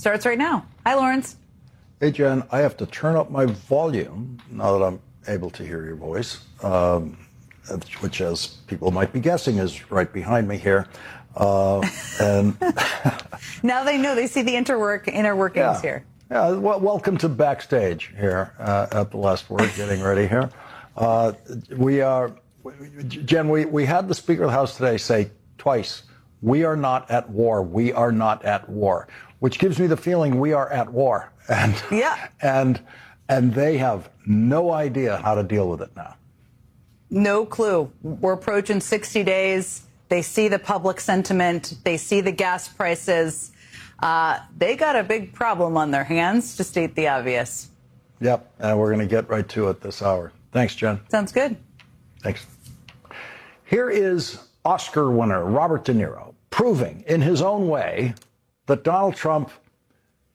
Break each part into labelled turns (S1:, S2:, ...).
S1: starts right now. Hi, Lawrence.
S2: Hey, Jen, I have to turn up my volume now that I'm able to hear your voice, which, as people might be guessing, is right behind me here. And
S1: now they know. They see the inner workings here.
S2: Yeah, well, welcome to backstage here at the Last Word, getting ready here. Jen, we had the Speaker of the House today say twice, we are not at war, we are not at war, which gives me the feeling we are at war. And,
S1: yeah.
S2: And they have no idea how to deal with it now.
S1: No clue. We're approaching 60 days. They see the public sentiment. They see the gas prices. They got a big problem on their hands, to state the obvious.
S2: Yep, and we're going to get right to it this hour. Thanks, Jen.
S1: Sounds good.
S2: Thanks. Here is Oscar winner Robert De Niro proving in his own way that Donald Trump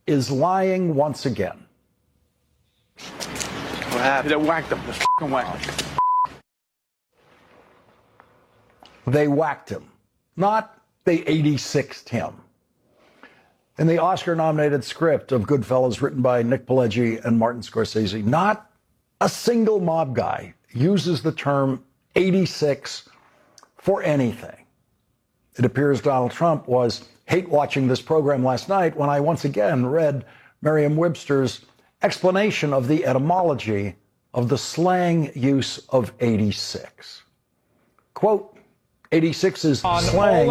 S2: is lying once again.
S3: What happened? They whacked him. Just f***ing whacked him.
S2: They whacked him, not they 86'd him. In the Oscar-nominated script of Goodfellas, written by Nick Pileggi and Martin Scorsese, not a single mob guy uses the term 86 for anything. It appears Donald Trump was hate watching this program last night when I once again read Merriam-Webster's explanation of the etymology of the slang use of 86. Quote, 86 is slang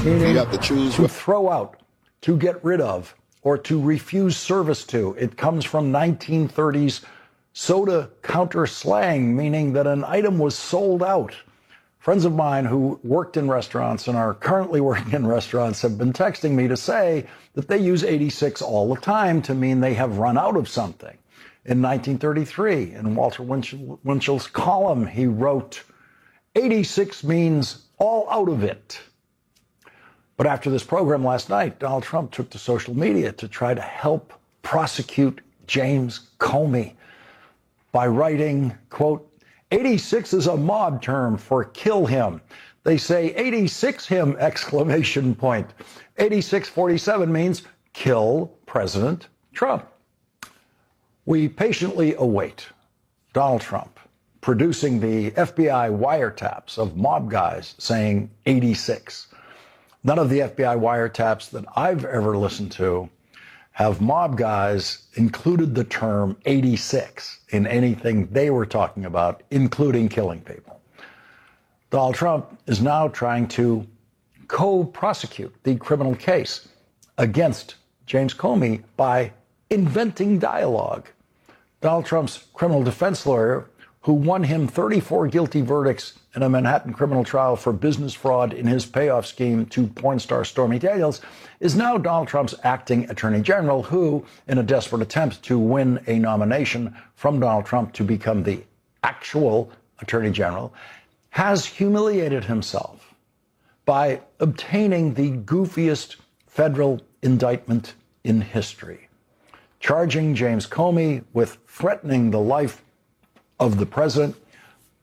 S2: meaning
S4: you have to choose
S2: to throw out, to get rid of, or to refuse service to. It comes from 1930s soda counter slang, meaning that an item was sold out. Friends of mine who worked in restaurants and are currently working in restaurants have been texting me to say that they use 86 all the time to mean they have run out of something. In 1933, in Walter Winchell's column, he wrote, 86 means all out of it. But after this program last night, Donald Trump took to social media to try to help prosecute James Comey by writing, quote, 86 is a mob term for kill him. They say 86 him, exclamation point. 8647 means kill President Trump. We patiently await Donald Trump producing the FBI wiretaps of mob guys saying 86. None of the FBI wiretaps that I've ever listened to have mob guys included the term 86 in anything they were talking about, including killing people. Donald Trump is now trying to co-prosecute the criminal case against James Comey by inventing dialogue. Donald Trump's criminal defense lawyer, who won him 34 guilty verdicts in a Manhattan criminal trial for business fraud in his payoff scheme to porn star Stormy Daniels, is now Donald Trump's acting attorney general, who, in a desperate attempt to win a nomination from Donald Trump to become the actual attorney general, has humiliated himself by obtaining the goofiest federal indictment in history, charging James Comey with threatening the life of the president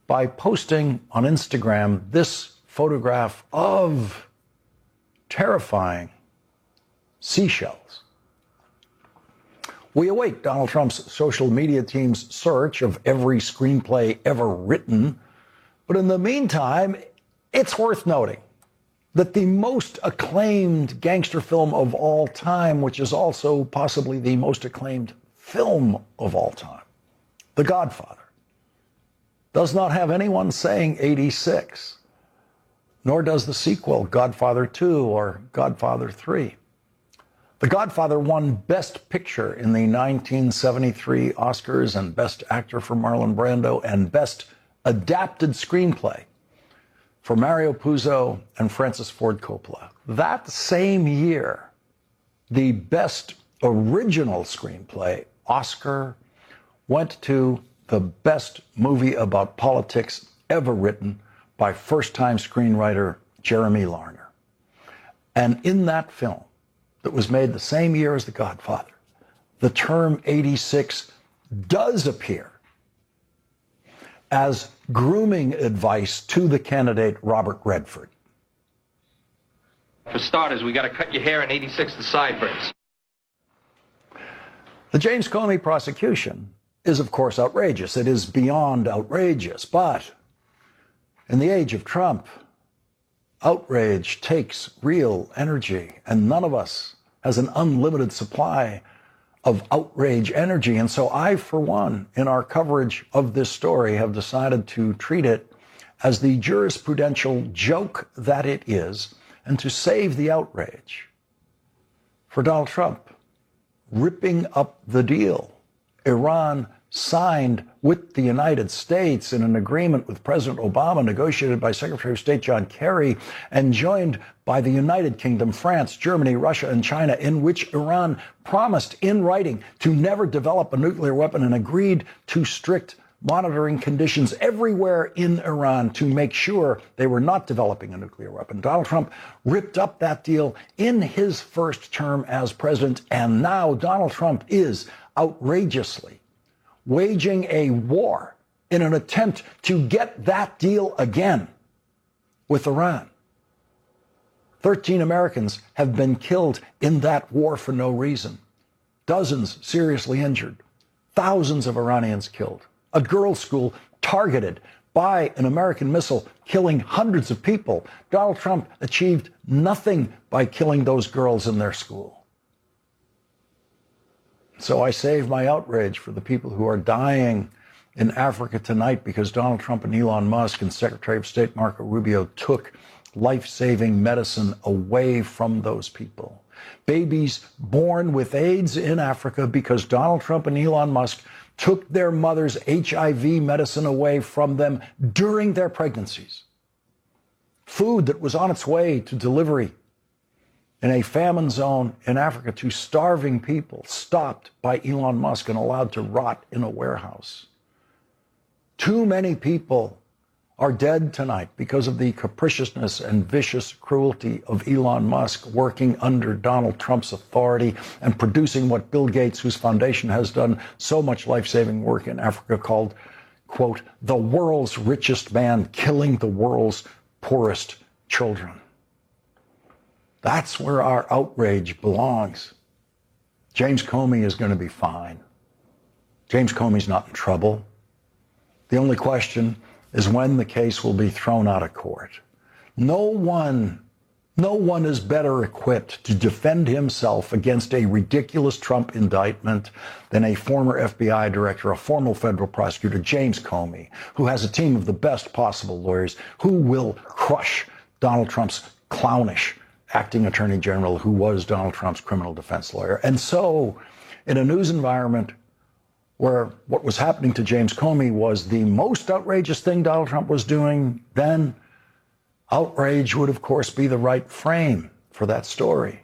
S2: by posting on Instagram this photograph of terrifying seashells. We await Donald Trump's social media team's search of every screenplay ever written, but in the meantime, it's worth noting that the most acclaimed gangster film of all time, which is also possibly the most acclaimed film of all time, The Godfather, does not have anyone saying 86, nor does the sequel, Godfather 2 or Godfather 3. The Godfather won Best Picture in the 1973 Oscars and Best Actor for Marlon Brando and Best Adapted Screenplay for Mario Puzo and Francis Ford Coppola. That same year, the Best Original Screenplay Oscar went to the best movie about politics ever written by first-time screenwriter Jeremy Larner. And in that film that was made the same year as The Godfather, the term 86 does appear as grooming advice to the candidate Robert Redford.
S5: For starters, we got to cut your hair and 86 the sideburns.
S2: The James Comey prosecution is, of course, outrageous. It is beyond outrageous. But in the age of Trump, outrage takes real energy, and none of us has an unlimited supply of outrage energy. And so I, for one, in our coverage of this story, have decided to treat it as the jurisprudential joke that it is, and to save the outrage for Donald Trump ripping up the deal Iran signed with the United States in an agreement with President Obama, negotiated by Secretary of State John Kerry and joined by the United Kingdom, France, Germany, Russia, and China, in which Iran promised in writing to never develop a nuclear weapon and agreed to strict monitoring conditions everywhere in Iran to make sure they were not developing a nuclear weapon. Donald Trump ripped up that deal in his first term as president, and now Donald Trump is outrageously waging a war in an attempt to get that deal again with Iran. 13 Americans have been killed in that war for no reason. Dozens seriously injured. Thousands of Iranians killed. A girls' school targeted by an American missile, killing hundreds of people. Donald Trump achieved nothing by killing those girls in their school. So I save my outrage for the people who are dying in Africa tonight because Donald Trump and Elon Musk and Secretary of State Marco Rubio took life-saving medicine away from those people. Babies born with AIDS in Africa because Donald Trump and Elon Musk took their mother's HIV medicine away from them during their pregnancies. Food that was on its way to delivery in a famine zone in Africa to starving people, stopped by Elon Musk and allowed to rot in a warehouse. Too many people are dead tonight because of the capriciousness and vicious cruelty of Elon Musk working under Donald Trump's authority and producing what Bill Gates, whose foundation has done so much life-saving work in Africa, called, quote, the world's richest man killing the world's poorest children. That's where our outrage belongs. James Comey is going to be fine. James Comey's not in trouble. The only question is when the case will be thrown out of court. No one is better equipped to defend himself against a ridiculous Trump indictment than a former FBI director, a former federal prosecutor, James Comey, who has a team of the best possible lawyers who will crush Donald Trump's clownish acting attorney general, who was Donald Trump's criminal defense lawyer. And so, in a news environment where what was happening to James Comey was the most outrageous thing Donald Trump was doing, then outrage would, of course, be the right frame for that story.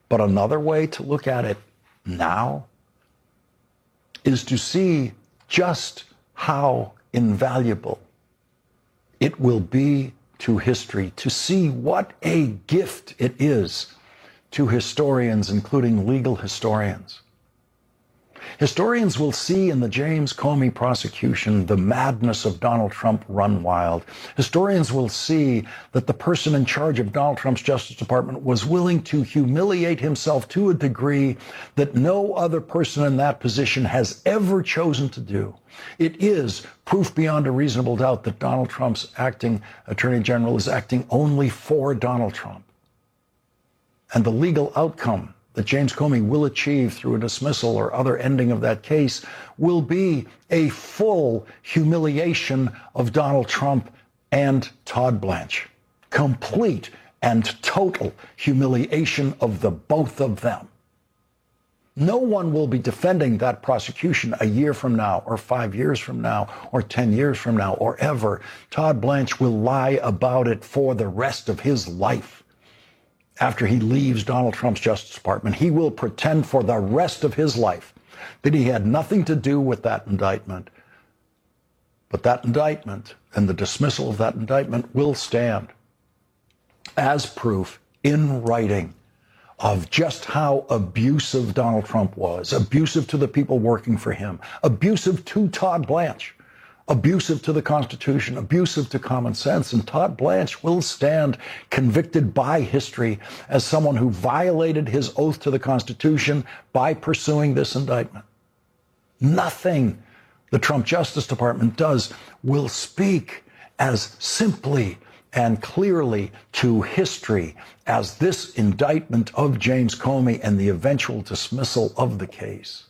S2: But another way to look at it now is to see just how invaluable it will be to history, to see what a gift it is to historians, including legal historians. Historians will see in the James Comey prosecution the madness of Donald Trump run wild. Historians will see that the person in charge of Donald Trump's Justice Department was willing to humiliate himself to a degree that no other person in that position has ever chosen to do. It is proof beyond a reasonable doubt that Donald Trump's acting attorney general is acting only for Donald Trump. And the legal outcome that James Comey will achieve through a dismissal or other ending of that case will be a full humiliation of Donald Trump and Todd Blanche. Complete and total humiliation of the both of them. No one will be defending that prosecution a year from now, or 5 years from now, or 10 years from now, or ever. Todd Blanche will lie about it for the rest of his life. After he leaves Donald Trump's Justice Department, he will pretend for the rest of his life that he had nothing to do with that indictment. But that indictment and the dismissal of that indictment will stand as proof in writing of just how abusive Donald Trump was, abusive to the people working for him, abusive to Todd Blanche, abusive to the Constitution, abusive to common sense. And Todd Blanche will stand convicted by history as someone who violated his oath to the Constitution by pursuing this indictment. Nothing the Trump Justice Department does will speak as simply and clearly to history as this indictment of James Comey and the eventual dismissal of the case.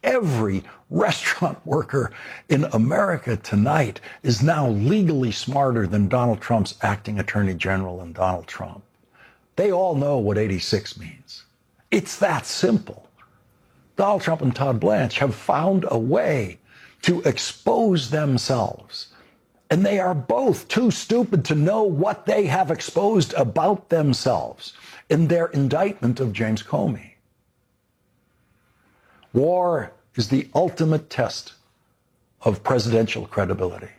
S2: Every restaurant worker in America tonight is now legally smarter than Donald Trump's acting attorney general and Donald Trump. They all know what 86 means. It's that simple. Donald Trump and Todd Blanche have found a way to expose themselves. And they are both too stupid to know what they have exposed about themselves in their indictment of James Comey. War is the ultimate test of presidential credibility.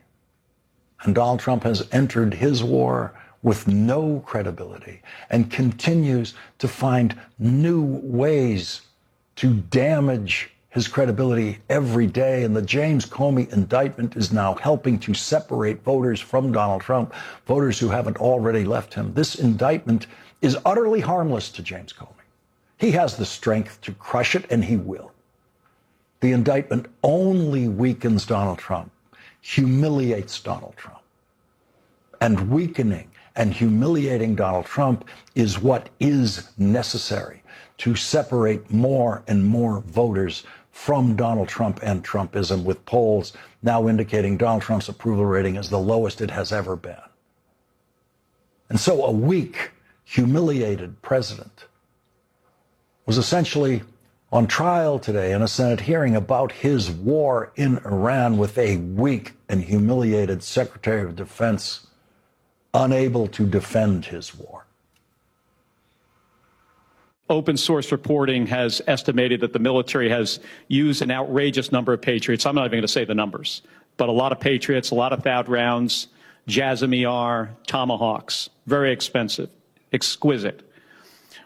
S2: And Donald Trump has entered his war with no credibility and continues to find new ways to damage his credibility every day. And the James Comey indictment is now helping to separate voters from Donald Trump, voters who haven't already left him. This indictment is utterly harmless to James Comey. He has the strength to crush it, and he will. The indictment only weakens Donald Trump, humiliates Donald Trump. And weakening and humiliating Donald Trump is what is necessary to separate more and more voters from Donald Trump and Trumpism, with polls now indicating Donald Trump's approval rating is the lowest it has ever been. And so a weak, humiliated president was essentially on trial today in a Senate hearing about his war in Iran with a weak and humiliated Secretary of Defense unable to defend his war.
S4: Open source reporting has estimated that the military has used an outrageous number of Patriots. I'm not even going to say the numbers, but a lot of Patriots, a lot of THAAD rounds, JASSM-ER, Tomahawks, very expensive, exquisite.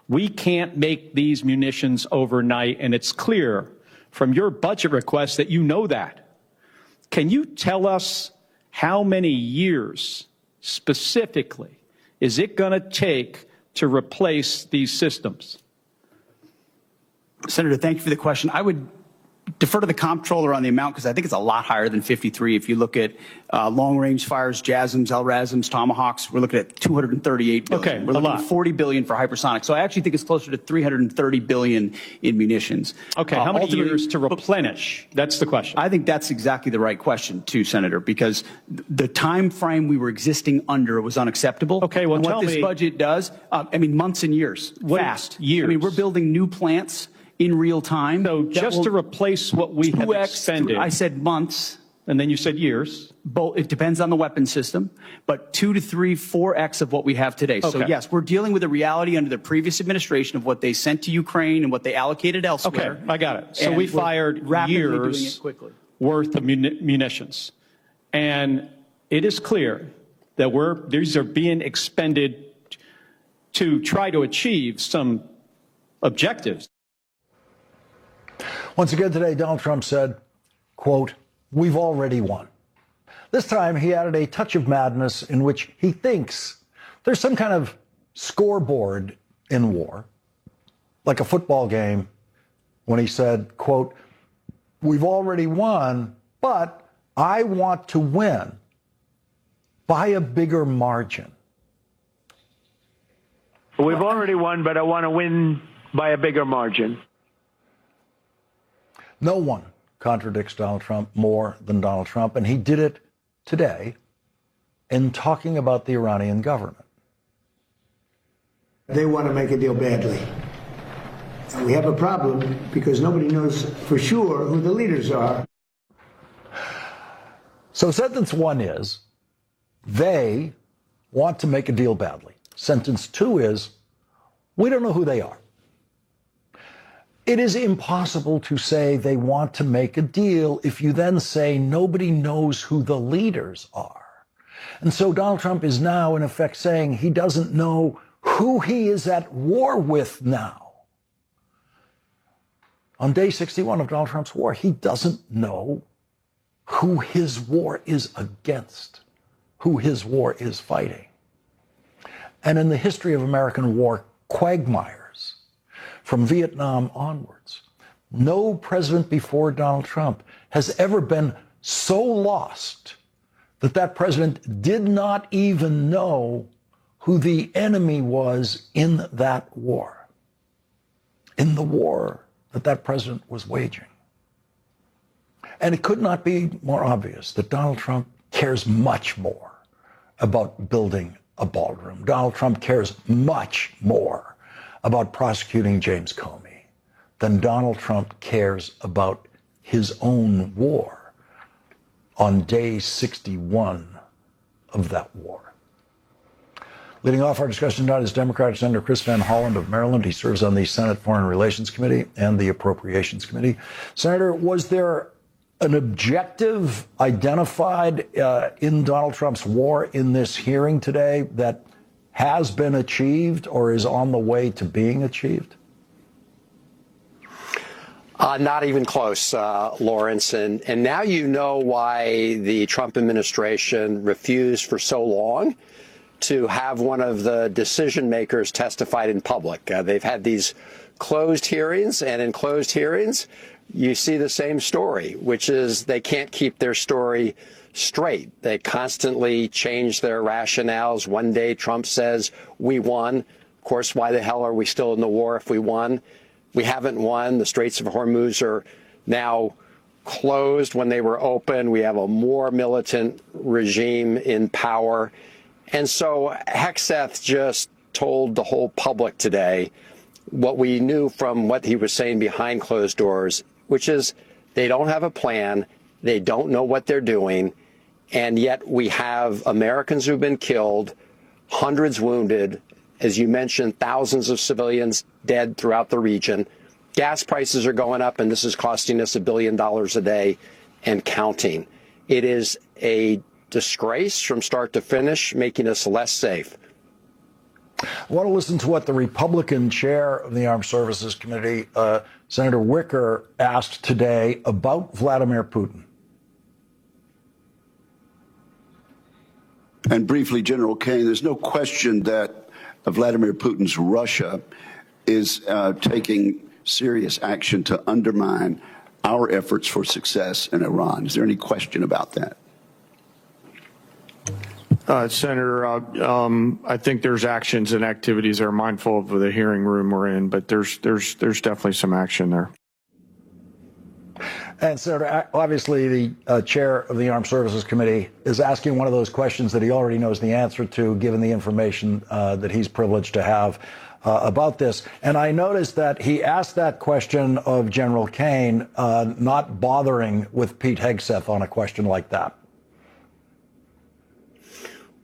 S4: We can't make these munitions overnight, and it's clear from your budget request that you know that. Can you tell us how many years specifically is it going to take to replace these systems?
S5: Senator, thank you for the question. I would defer to the comptroller on the amount because I think it's a lot higher than 53. If you look at long-range fires, JASSMs, LRASMs, Tomahawks, we're looking at $238 billion.
S4: Okay,
S5: we're looking at $40 billion for hypersonic. So I actually think it's closer to $330 billion in munitions.
S4: Okay, how many years to replenish? That's the question.
S5: I think that's exactly the right question, too, Senator, because the time frame we were existing under was unacceptable.
S4: Okay, well,
S5: and
S4: tell
S5: what this
S4: me,
S5: budget does, months and years, fast.
S4: Years.
S5: I mean, we're building new plants in real time.
S4: So just to replace what we have expended.
S5: I said months.
S4: And then you said years.
S5: It depends on the weapon system, but 2 to 3, 4x of what we have today.
S4: Okay.
S5: So yes, we're dealing with a reality under the previous administration of what they sent to Ukraine and what they allocated elsewhere.
S4: Okay, I got it. So
S5: And
S4: we
S5: we're
S4: fired
S5: rapidly doing
S4: years
S5: it quickly.
S4: worth of munitions. And it is clear that these are being expended to try to achieve some objectives.
S2: Once again today, Donald Trump said, quote, "We've already won." This time he added a touch of madness in which he thinks there's some kind of scoreboard in war, like a football game, when he said, quote, "We've already won, but I want to win by a bigger margin."
S6: We've already won, but I want to win by a bigger margin.
S2: No one contradicts Donald Trump more than Donald Trump, and he did it today in talking about the Iranian government.
S7: They want to make a deal badly. And we have a problem because nobody knows for sure who the leaders are.
S2: So sentence one is, they want to make a deal badly. Sentence two is, we don't know who they are. It is impossible to say they want to make a deal if you then say nobody knows who the leaders are. And so Donald Trump is now, in effect, saying he doesn't know who he is at war with now. On day 61 of Donald Trump's war, he doesn't know who his war is against, who his war is fighting. And in the history of American war quagmires, from Vietnam onwards, no president before Donald Trump has ever been so lost that that president did not even know who the enemy was in that war, in the war that that president was waging. And it could not be more obvious that Donald Trump cares much more about building a ballroom. Donald Trump cares much more about prosecuting James Comey than Donald Trump cares about his own war on day 61 of that war. Leading off our discussion tonight is Democratic Senator Chris Van Hollen of Maryland. He serves on the Senate Foreign Relations Committee and the Appropriations Committee. Senator, was there an objective identified in Donald Trump's war in this hearing today that has been achieved or is on the way to being achieved?
S8: Not even close, Lawrence. And now you know why the Trump administration refused for so long to have one of the decision makers testified in public. They've had these closed hearings, and in closed hearings, you see the same story, which is they can't keep their story straight. They constantly change their rationales. One day Trump says, we won. Of course, why the hell are we still in the war if we won? We haven't won. The Straits of Hormuz are now closed when they were open. We have a more militant regime in power. And so Hegseth just told the whole public today what we knew from what he was saying behind closed doors, which is they don't have a plan, they don't know what they're doing, and yet we have Americans who've been killed, hundreds wounded, as you mentioned, thousands of civilians dead throughout the region. Gas prices are going up, and this is costing us $1 billion a day and counting. It is a disgrace from start to finish, making us less safe.
S2: I want to listen to what the Republican chair of the Armed Services Committee, Senator Wicker, asked today about Vladimir Putin.
S9: And briefly, General Kane, there's no question that Vladimir Putin's Russia is taking serious action to undermine our efforts for success in Iran. Is there any question about that?
S3: Senator, I think there's actions and activities that are mindful of the hearing room we're in, but there's definitely some action there.
S2: And Senator, obviously the chair of the Armed Services Committee is asking one of those questions that he already knows the answer to, given the information that he's privileged to have about this. And I noticed that he asked that question of General Kane, not bothering with Pete Hegseth on a question like that.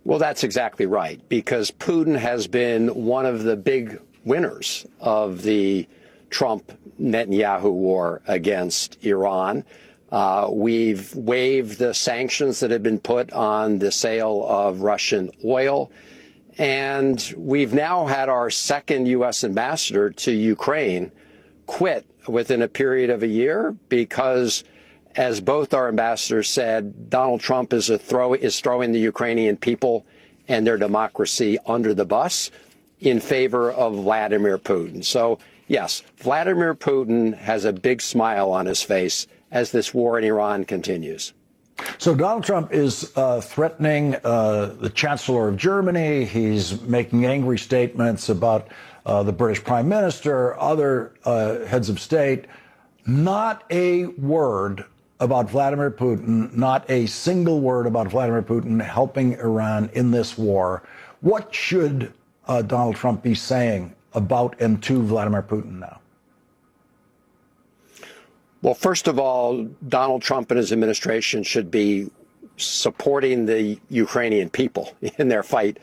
S8: Well, that's exactly right, because Putin has been one of the big winners of the Trump-Netanyahu war against Iran. We've waived the sanctions that have been put on the sale of Russian oil. And we've now had our second U.S. ambassador to Ukraine quit within a period of a year because, as both our ambassadors said, Donald Trump is throwing the Ukrainian people and their democracy under the bus in favor of Vladimir Putin. So, yes, Vladimir Putin has a big smile on his face as this war in Iran continues.
S2: So Donald Trump is threatening the Chancellor of Germany. He's making angry statements about the British Prime Minister, other heads of state. Not a word about Vladimir Putin, not a single word about Vladimir Putin helping Iran in this war. What should Donald Trump be saying about and to Vladimir Putin now?
S8: Well, first of all, Donald Trump and his administration should be supporting the Ukrainian people in their fight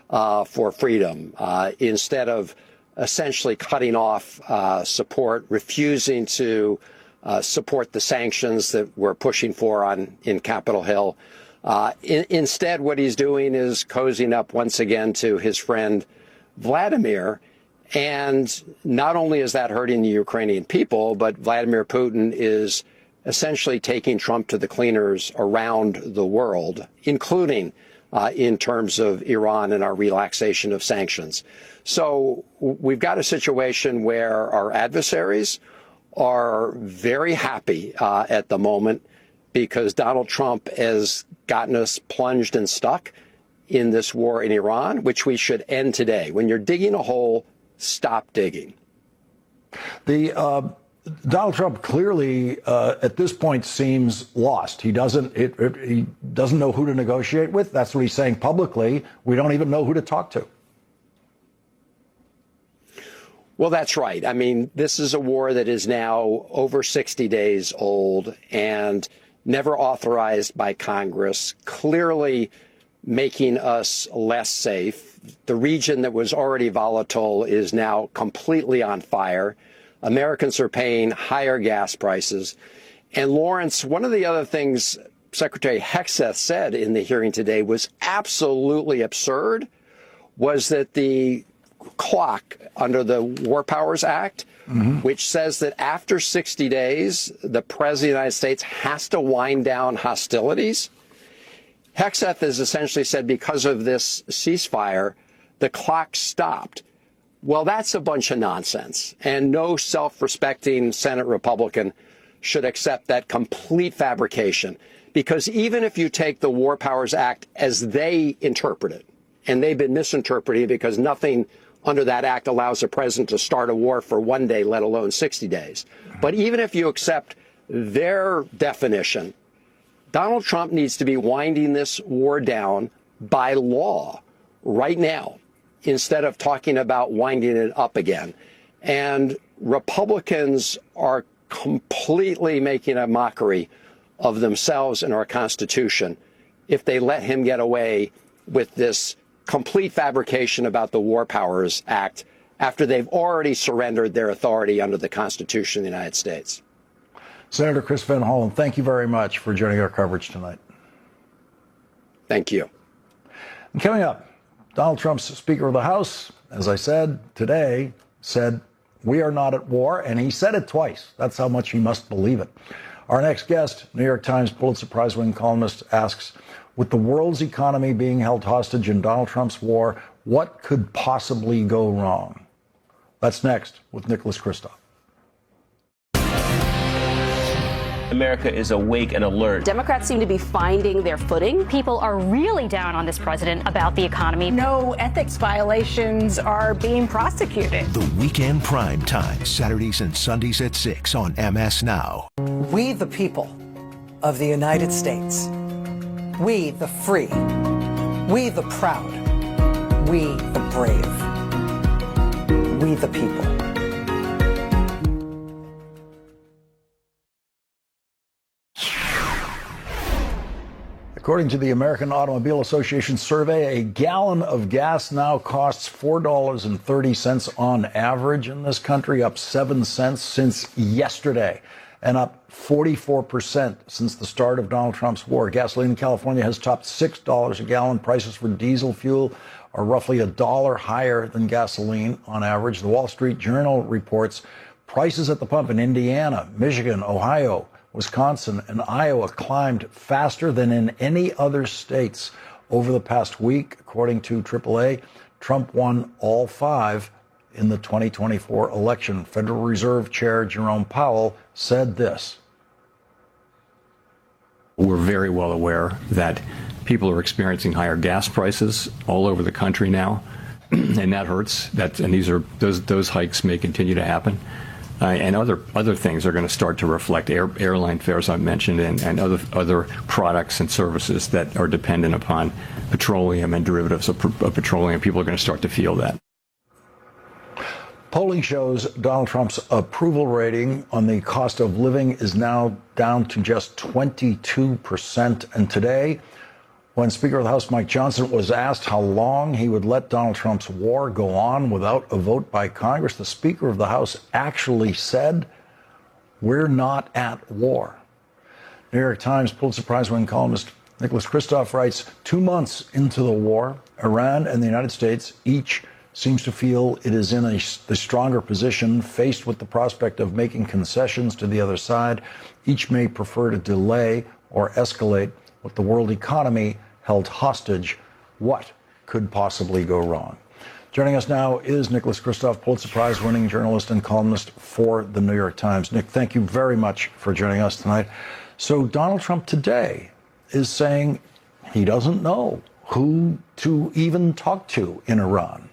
S8: for freedom instead of essentially cutting off support, refusing to support the sanctions that we're pushing for in Capitol Hill. Instead, what he's doing is cozying up once again to his friend Vladimir. And not only is that hurting the Ukrainian people, but Vladimir Putin is essentially taking Trump to the cleaners around the world, including in terms of Iran and our relaxation of sanctions. So we've got a situation where our adversaries are very happy at the moment because Donald Trump has gotten us plunged and stuck in this war in Iran, which we should end today. When you're digging a hole, stop digging.
S2: Donald Trump clearly, at this point, seems lost. He doesn't know who to negotiate with. That's what he's saying publicly. We don't even know who to talk to.
S8: Well, that's right. I mean, this is a war that is now over 60 days old and never authorized by Congress, clearly making us less safe. The region that was already volatile is now completely on fire. Americans are paying higher gas prices. And Lawrence, one of the other things Secretary Hegseth said in the hearing today was absolutely absurd, was that the clock under the War Powers Act, which says that after 60 days, the President of the United States has to wind down hostilities. Hegseth has essentially said because of this ceasefire, the clock stopped. Well, that's a bunch of nonsense, and no self-respecting Senate Republican should accept that complete fabrication, because even if you take the War Powers Act as they interpret it, and they've been misinterpreting because nothing under that act allows the president to start a war for 1 day, let alone 60 days. But even if you accept their definition, Donald Trump needs to be winding this war down by law right now, instead of talking about winding it up again. And Republicans are completely making a mockery of themselves and our Constitution if they let him get away with this complete fabrication about the War Powers Act after they've already surrendered their authority under the Constitution of the United States.
S2: Senator Chris Van Hollen, thank you very much for joining our coverage tonight.
S8: Thank you.
S2: And coming up, Donald Trump's Speaker of the House, as I said today, said, "We are not at war," and he said it twice. That's how much he must believe it. Our next guest, New York Times Pulitzer Prize-winning columnist, asks, with the world's economy being held hostage in Donald Trump's war, what could possibly go wrong? That's next with Nicholas Kristof.
S10: America is awake and alert.
S11: Democrats seem to be finding their footing.
S12: People are really down on this president about the economy.
S13: No ethics violations are being prosecuted.
S14: The Weekend Prime Time, Saturdays and Sundays at 6 on MSNOW.
S15: We the people of the United States. We the free. We the proud. We the brave. We the people.
S2: According to the American Automobile Association survey, a gallon of gas now costs $4.30 on average in this country, up 7 cents since yesterday, and up 44% since the start of Donald Trump's war. Gasoline in California has topped $6 a gallon. Prices for diesel fuel are roughly $1 higher than gasoline on average. The Wall Street Journal reports prices at the pump in Indiana, Michigan, Ohio, Wisconsin, and Iowa climbed faster than in any other states over the past week. According to AAA, Trump won all 5 in the 2024 election. Federal Reserve Chair Jerome Powell said this.
S16: We're very well aware that people are experiencing higher gas prices all over the country now, and that hurts. And those hikes may continue to happen. And other things are going to start to reflect airline fares I mentioned and other products and services that are dependent upon petroleum and derivatives of petroleum. People are going to start to feel that.
S2: Polling shows Donald Trump's approval rating on the cost of living is now down to just 22%. And today, when Speaker of the House Mike Johnson was asked how long he would let Donald Trump's war go on without a vote by Congress, the Speaker of the House actually said, "We're not at war." New York Times Pulitzer Prize-winning columnist Nicholas Kristof writes, 2 months into the war, Iran and the United States each seems to feel it is in the stronger position, faced with the prospect of making concessions to the other side. Each may prefer to delay or escalate what the world economy held hostage. What could possibly go wrong? Joining us now is Nicholas Kristof, Pulitzer Prize-winning journalist and columnist for the New York Times. Nick, thank you very much for joining us tonight. So Donald Trump today is saying he doesn't know who to even talk to in Iran.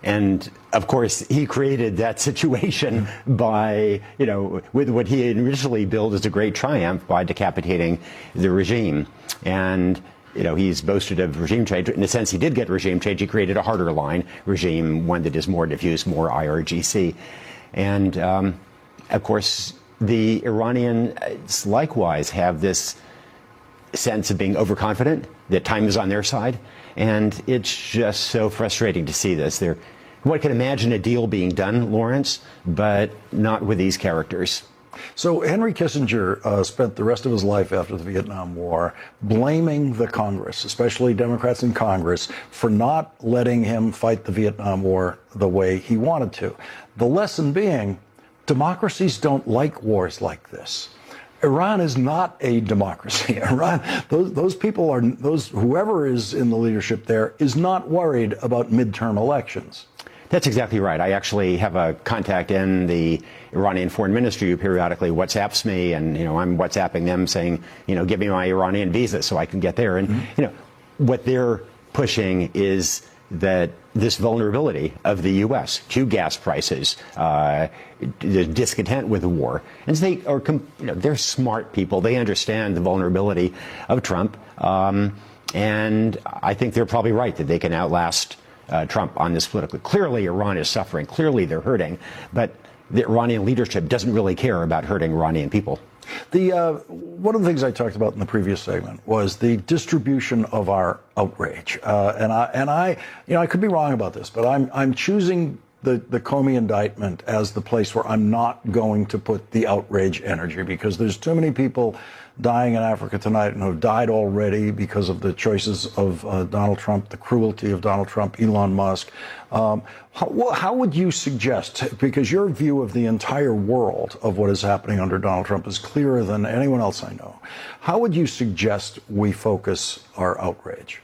S17: And of course, he created that situation by, with what he initially billed as a great triumph by decapitating the regime. And, he's boasted of regime change. In a sense, he did get regime change. He created a harder line regime, one that is more diffuse, more IRGC. And, of course, the Iranians likewise have this sense of being overconfident, that time is on their side. And it's just so frustrating to see this. One can imagine a deal being done, Lawrence, but not with these characters.
S2: So Henry Kissinger spent the rest of his life after the Vietnam War blaming the Congress, especially Democrats in Congress, for not letting him fight the Vietnam War the way he wanted to. The lesson being, democracies don't like wars like this. Iran is not a democracy. Iran, those people are, whoever is in the leadership there is not worried about midterm elections.
S17: That's exactly right. I actually have a contact in the Iranian Foreign Ministry who periodically WhatsApps me, and I'm WhatsApping them saying, give me my Iranian visa so I can get there. And what they're pushing is that this vulnerability of the U.S. to gas prices, the discontent with the war, and they are, they're smart people. They understand the vulnerability of Trump, and I think they're probably right that they can outlast Trump on this politically. Clearly, Iran is suffering. Clearly, they're hurting. But the Iranian leadership doesn't really care about hurting Iranian people.
S2: One of the things I talked about in the previous segment was the distribution of our outrage. And I could be wrong about this, but I'm choosing the Comey indictment as the place where I'm not going to put the outrage energy, because there's too many people dying in Africa tonight and who have died already because of the choices of Donald Trump, the cruelty of Donald Trump, Elon Musk. How would you suggest, because your view of the entire world of what is happening under Donald Trump is clearer than anyone else I know, how would you suggest we focus our outrage?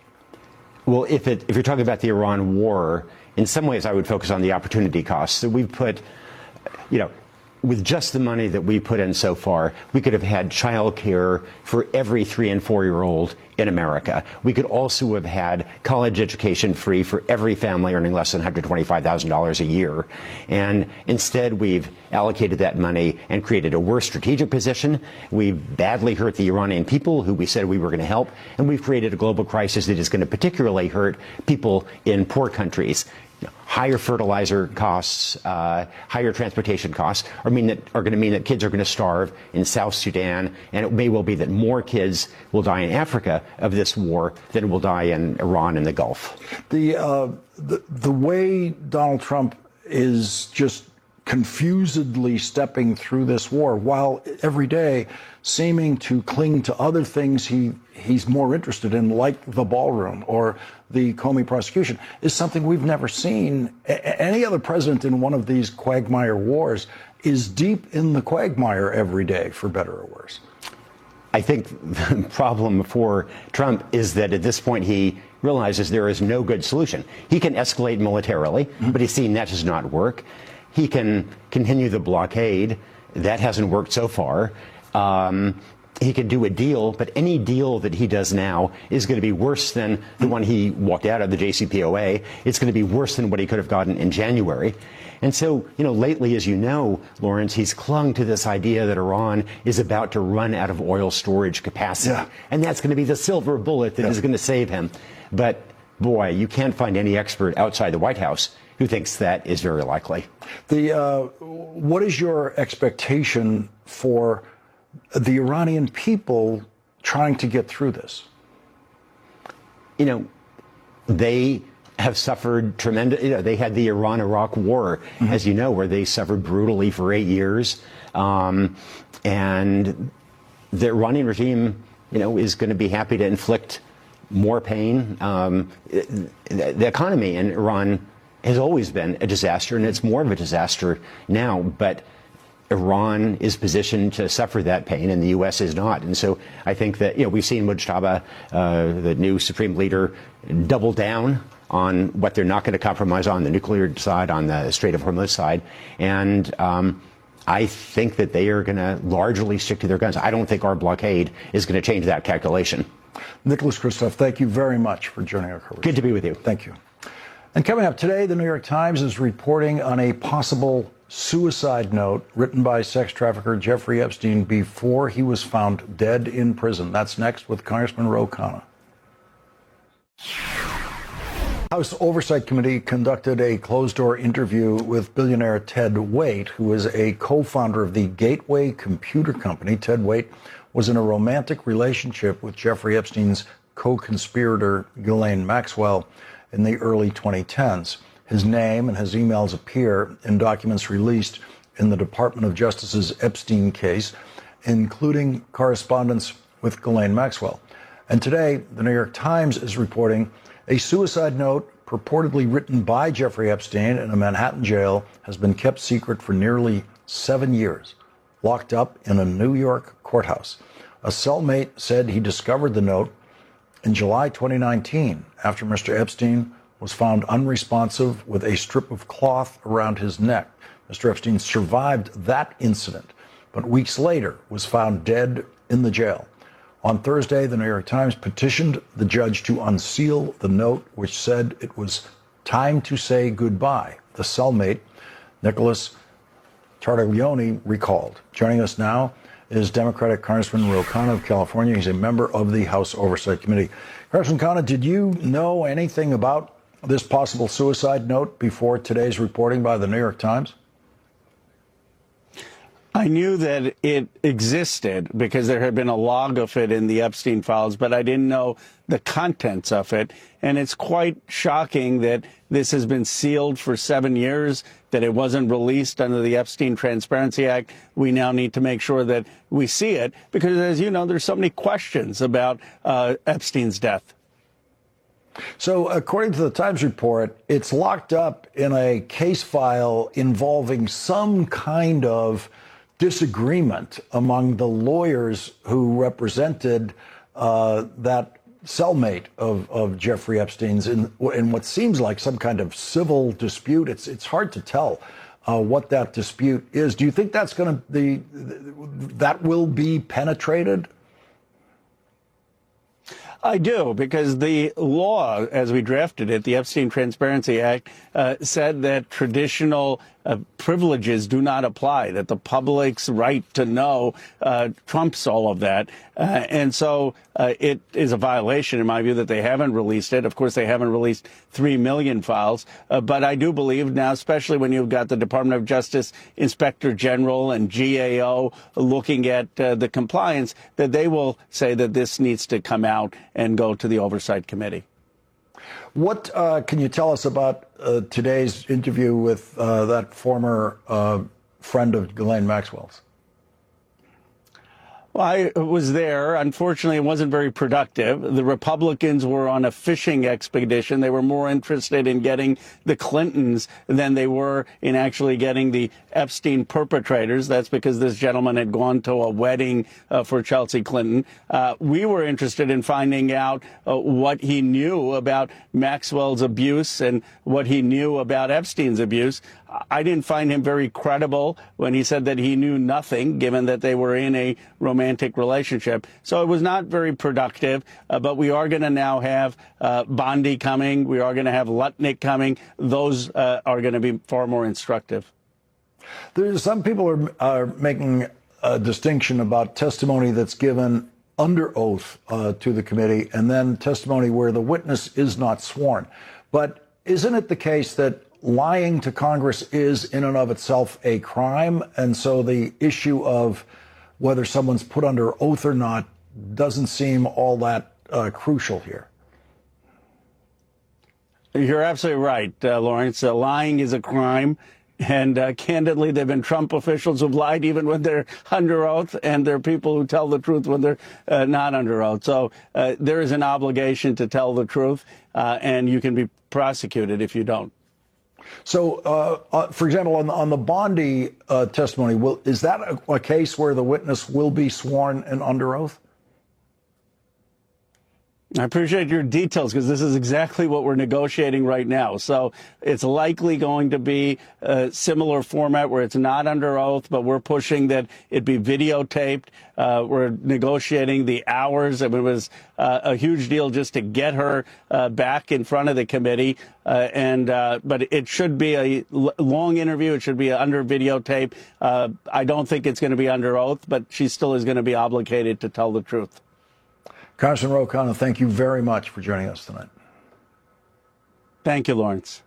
S17: Well, if you're talking about the Iran war, in some ways I would focus on the opportunity costs. So we've put, with just the money that we put in so far, we could have had child care for every 3- and 4-year-old in America. We could also have had college education free for every family earning less than $125,000 a year. And instead, we've allocated that money and created a worse strategic position. We've badly hurt the Iranian people, who we said we were going to help. And we've created a global crisis that is going to particularly hurt people in poor countries. Higher fertilizer costs, higher transportation costs are going to mean that kids are going to starve in South Sudan, and it may well be that more kids will die in Africa of this war than will die in Iran and the Gulf.
S2: The way Donald Trump is just confusedly stepping through this war, while every day seeming to cling to other things he's more interested in, like the ballroom or the Comey prosecution, is something we've never seen. Any other president in one of these quagmire wars is deep in the quagmire every day, for better or worse.
S17: I think the problem for Trump is that at this point he realizes there is no good solution. He can escalate militarily, but he's seen that does not work. He can continue the blockade. That hasn't worked so far. He can do a deal, but any deal that he does now is going to be worse than the one he walked out of, the JCPOA. It's going to be worse than what he could have gotten in January. And so, lately, as you know, Lawrence, he's clung to this idea that Iran is about to run out of oil storage capacity. Yeah. And that's going to be the silver bullet that is going to save him. But, boy, you can't find any expert outside the White House who thinks that is very likely.
S2: What is your expectation for the Iranian people trying to get through this?
S17: They have suffered tremendous. They had the Iran-Iraq War, as you know, where they suffered brutally for 8 years. And the Iranian regime, is going to be happy to inflict more pain. The economy in Iran has always been a disaster, and it's more of a disaster now. But Iran is positioned to suffer that pain, and the U.S. is not. And so I think that, we've seen Mujtaba, the new supreme leader, double down on what they're not going to compromise on the nuclear side, on the Strait of Hormuz side. And I think that they are going to largely stick to their guns. I don't think our blockade is going to change that calculation.
S2: Nicholas Kristof, thank you very much for joining our coverage.
S17: Good to be with you.
S2: Thank you. And coming up today, the New York Times is reporting on a possible suicide note written by sex trafficker Jeffrey Epstein before he was found dead in prison. That's next with Congressman Ro Khanna. House Oversight Committee conducted a closed-door interview with billionaire Ted Waite, who is a co-founder of the Gateway Computer Company. Ted Waite was in a romantic relationship with Jeffrey Epstein's co-conspirator Ghislaine Maxwell in the early 2010s. His name and his emails appear in documents released in the Department of Justice's Epstein case, including correspondence with Ghislaine Maxwell. And today, the New York Times is reporting a suicide note purportedly written by Jeffrey Epstein in a Manhattan jail has been kept secret for nearly 7 years, locked up in a New York courthouse. A cellmate said he discovered the note in July 2019 after Mr. Epstein was found unresponsive with a strip of cloth around his neck. Mr. Epstein survived that incident, but weeks later was found dead in the jail. On Thursday, the New York Times petitioned the judge to unseal the note, which said it was time to say goodbye. The cellmate, Nicholas Tartaglione, recalled. Joining us now is Democratic Congressman Ro Khanna of California. He's a member of the House Oversight Committee. Congressman Khanna, did you know anything about this possible suicide note before today's reporting by the New York Times?
S18: I knew that it existed because there had been a log of it in the Epstein files, but I didn't know the contents of it. And it's quite shocking that this has been sealed for 7 years, that it wasn't released under the Epstein Transparency Act. We now need to make sure that we see it because, as you know, there's so many questions about Epstein's death.
S2: So according to the Times report, it's locked up in a case file involving some kind of disagreement among the lawyers who represented that cellmate of Jeffrey Epstein's in what seems like some kind of civil dispute. It's hard to tell what that dispute is. Do you think that's going to be that will be penetrated?
S18: I do, because the law, as we drafted it, the Epstein Transparency Act, said that traditional privileges do not apply, that the public's right to know trumps all of that. And so it is a violation, in my view, that they haven't released it. Of course, they haven't released 3 million files. But I do believe now, especially when you've got the Department of Justice Inspector General and GAO looking at the compliance, that they will say that this needs to come out and go to the Oversight Committee.
S2: What can you tell us about today's interview with that former friend of Ghislaine Maxwell's?
S18: Well, I was there. Unfortunately, it wasn't very productive. The Republicans were on a fishing expedition. They were more interested in getting the Clintons than they were in actually getting the Epstein perpetrators. That's because this gentleman had gone to a wedding for Chelsea Clinton. We were interested in finding out what he knew about Maxwell's abuse and what he knew about Epstein's abuse. I didn't find him very credible when he said that he knew nothing, given that they were in a romantic relationship. So it was not very productive, but we are going to now have Bondi coming. We are going to have Lutnick coming. Those are going to be far more instructive.
S2: There's some people are making a distinction about testimony that's given under oath to the committee and then testimony where the witness is not sworn. But isn't it the case that lying to Congress is in and of itself a crime? And so the issue of whether someone's put under oath or not doesn't seem all that crucial here.
S18: You're absolutely right, Lawrence. Lying is a crime. And candidly, there have been Trump officials who've lied even when they're under oath, and there are people who tell the truth when they're not under oath. So there is an obligation to tell the truth, and you can be prosecuted if you don't.
S2: So, for example, on the Bondi testimony, is that a case where the witness will be sworn in under oath?
S18: I appreciate your details because this is exactly what we're negotiating right now. So it's likely going to be a similar format where it's not under oath, but we're pushing that it be videotaped. We're negotiating the hours. I mean, it was a huge deal just to get her back in front of the committee. But it should be a long interview. It should be under videotape. I don't think it's going to be under oath, but she still is going to be obligated to tell the truth.
S2: Congressman Ro Khanna, thank you very much for joining us tonight.
S18: Thank you, Lawrence.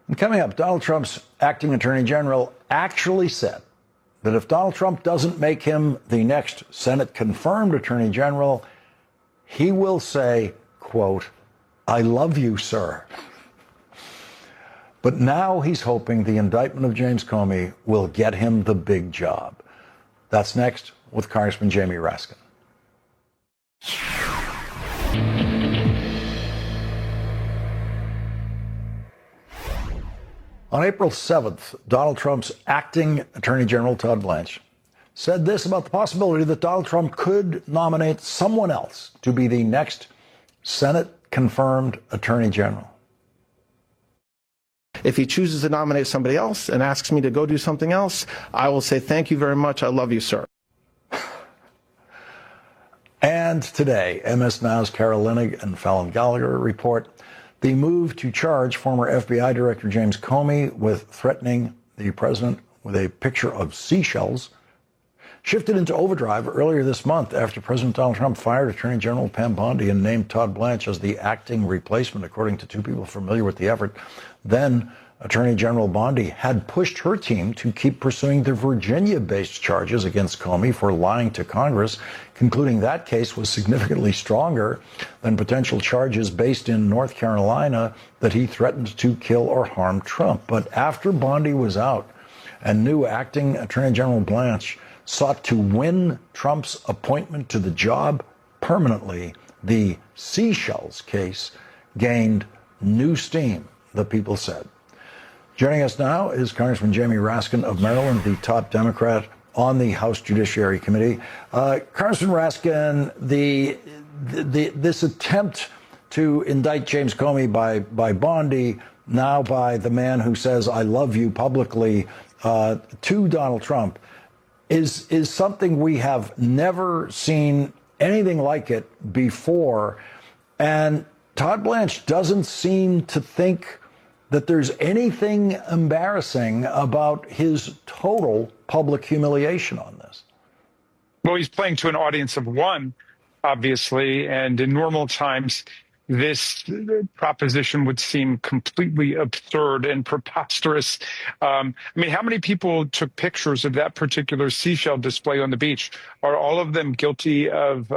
S2: And coming up, Donald Trump's acting attorney general actually said that if Donald Trump doesn't make him the next Senate-confirmed attorney general, he will say, quote, "I love you, sir." But now he's hoping the indictment of James Comey will get him the big job. That's next with Congressman Jamie Raskin. On April 7th, Donald Trump's acting Attorney General, Todd Blanche, said this about the possibility that Donald Trump could nominate someone else to be the next Senate-confirmed Attorney General.
S19: If he chooses to nominate somebody else and asks me to go do something else, I will say, thank you very much. I love you, sir.
S2: And today, MSNOW's Carol Linig and Fallon Gallagher report the move to charge former FBI Director James Comey with threatening the president with a picture of seashells shifted into overdrive earlier this month after President Donald Trump fired Attorney General Pam Bondi and named Todd Blanche as the acting replacement, according to two people familiar with the effort. Then Attorney General Bondi had pushed her team to keep pursuing the Virginia-based charges against Comey for lying to Congress, concluding that case was significantly stronger than potential charges based in North Carolina that he threatened to kill or harm Trump. But after Bondi was out and new acting Attorney General Blanche sought to win Trump's appointment to the job permanently, the Seashells case gained new steam, the people said. Joining us now is Congressman Jamie Raskin of Maryland, the top Democrat on the House Judiciary Committee. Congressman Raskin, this attempt to indict James Comey by Bondi, now by the man who says, "I love you" publicly to Donald Trump, is something we have never seen anything like it before. And Todd Blanche doesn't seem to think that there's anything embarrassing about his total public humiliation on this.
S20: Well, he's playing to an audience of one, obviously, and in normal times, this proposition would seem completely absurd and preposterous. I mean, how many people took pictures of that particular seashell display on the beach? Are all of them guilty of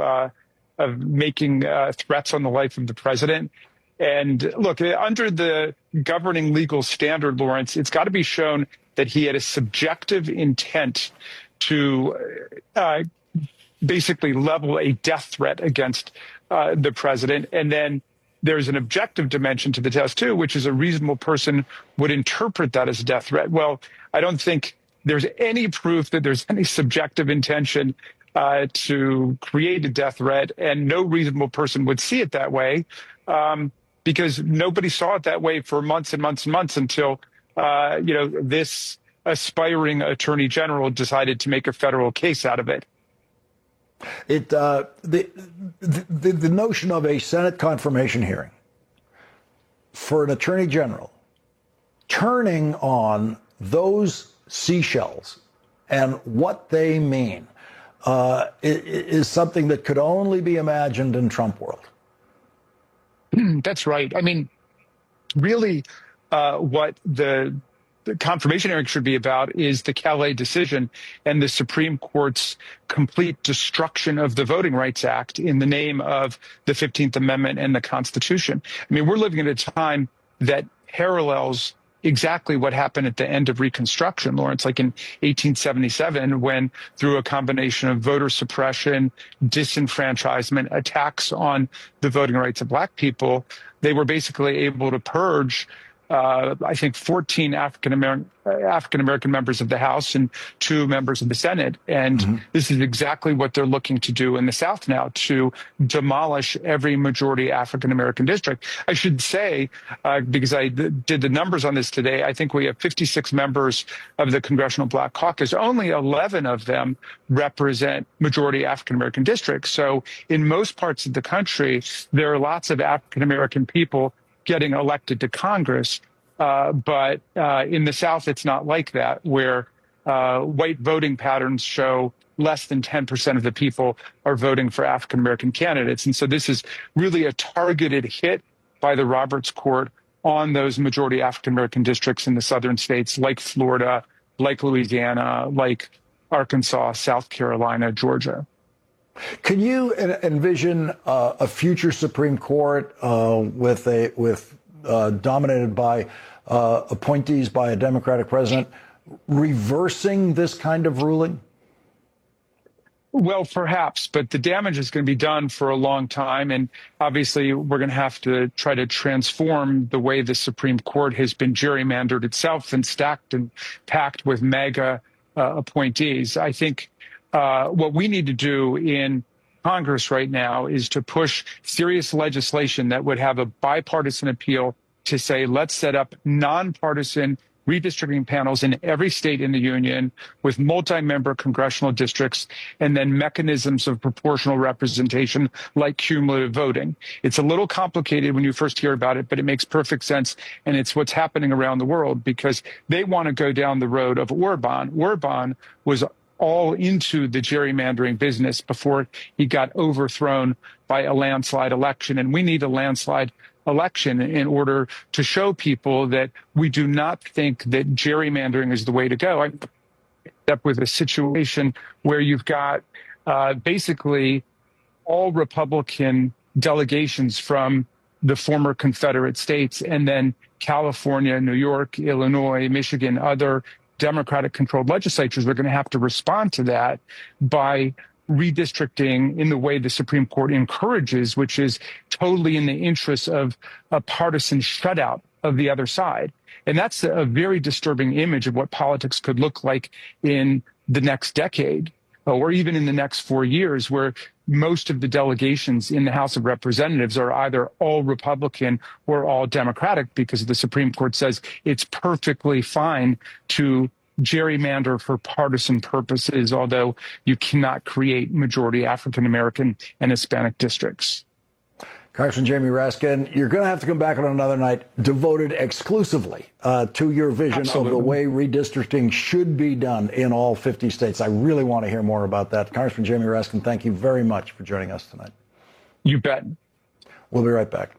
S20: making threats on the life of the president? And look, under the governing legal standard, Lawrence, it's got to be shown that he had a subjective intent to basically level a death threat against the president. And then there's an objective dimension to the test, too, which is a reasonable person would interpret that as a death threat. Well, I don't think there's any proof that there's any subjective intention to create a death threat, and no reasonable person would see it that way. Because nobody saw it that way for months and months and months until, this aspiring attorney general decided to make a federal case out of it.
S2: The notion of a Senate confirmation hearing for an attorney general turning on those seashells and what they mean is something that could only be imagined in Trump world.
S20: That's right. I mean, really, what the confirmation hearing should be about is the Calais decision and the Supreme Court's complete destruction of the Voting Rights Act in the name of the 15th Amendment and the Constitution. I mean, we're living at a time that parallels exactly what happened at the end of Reconstruction, Lawrence, like in 1877, when through a combination of voter suppression, disenfranchisement, attacks on the voting rights of black people, they were basically able to purge I think 14 African American members of the House and 2 members of the Senate. And this is exactly what they're looking to do in the South now, to demolish every majority African American district. I should say, because I did the numbers on this today, I think we have 56 members of the Congressional Black Caucus. Only 11 of them represent majority African American districts. So in most parts of the country, there are lots of African American people getting elected to Congress. But in the South, it's not like that, where white voting patterns show less than 10% of the people are voting for African American candidates. And so this is really a targeted hit by the Roberts Court on those majority African American districts in the southern states, like Florida, like Louisiana, like Arkansas, South Carolina, Georgia.
S2: Can you envision a future Supreme Court dominated by appointees by a Democratic president reversing this kind of ruling?
S20: Well, perhaps, but the damage is going to be done for a long time. And obviously, we're going to have to try to transform the way the Supreme Court has been gerrymandered itself and stacked and packed with MAGA appointees. I think what we need to do in Congress right now is to push serious legislation that would have a bipartisan appeal to say, let's set up nonpartisan redistricting panels in every state in the union with multi-member congressional districts, and then mechanisms of proportional representation like cumulative voting. It's a little complicated when you first hear about it, but it makes perfect sense. And it's what's happening around the world, because they want to go down the road of Orban. Orban was all into the gerrymandering business before he got overthrown by a landslide election. And we need a landslide election in order to show people that we do not think that gerrymandering is the way to go. I end up with a situation where you've got basically all Republican delegations from the former Confederate states, and then California, New York, Illinois, Michigan, other Democratic-controlled legislatures are going to have to respond to that by redistricting in the way the Supreme Court encourages, which is totally in the interest of a partisan shutout of the other side. And that's a very disturbing image of what politics could look like in the next decade, or even in the next 4 years, where most of the delegations in the House of Representatives are either all Republican or all Democratic, because the Supreme Court says it's perfectly fine to gerrymander for partisan purposes, although you cannot create majority African American and Hispanic districts.
S2: Congressman Jamie Raskin, you're going to have to come back on another night devoted exclusively to your vision of the way redistricting should be done in all 50 states. I really want to hear more about that. Congressman Jamie Raskin, thank you very much for joining us tonight.
S20: You bet.
S2: We'll be right back.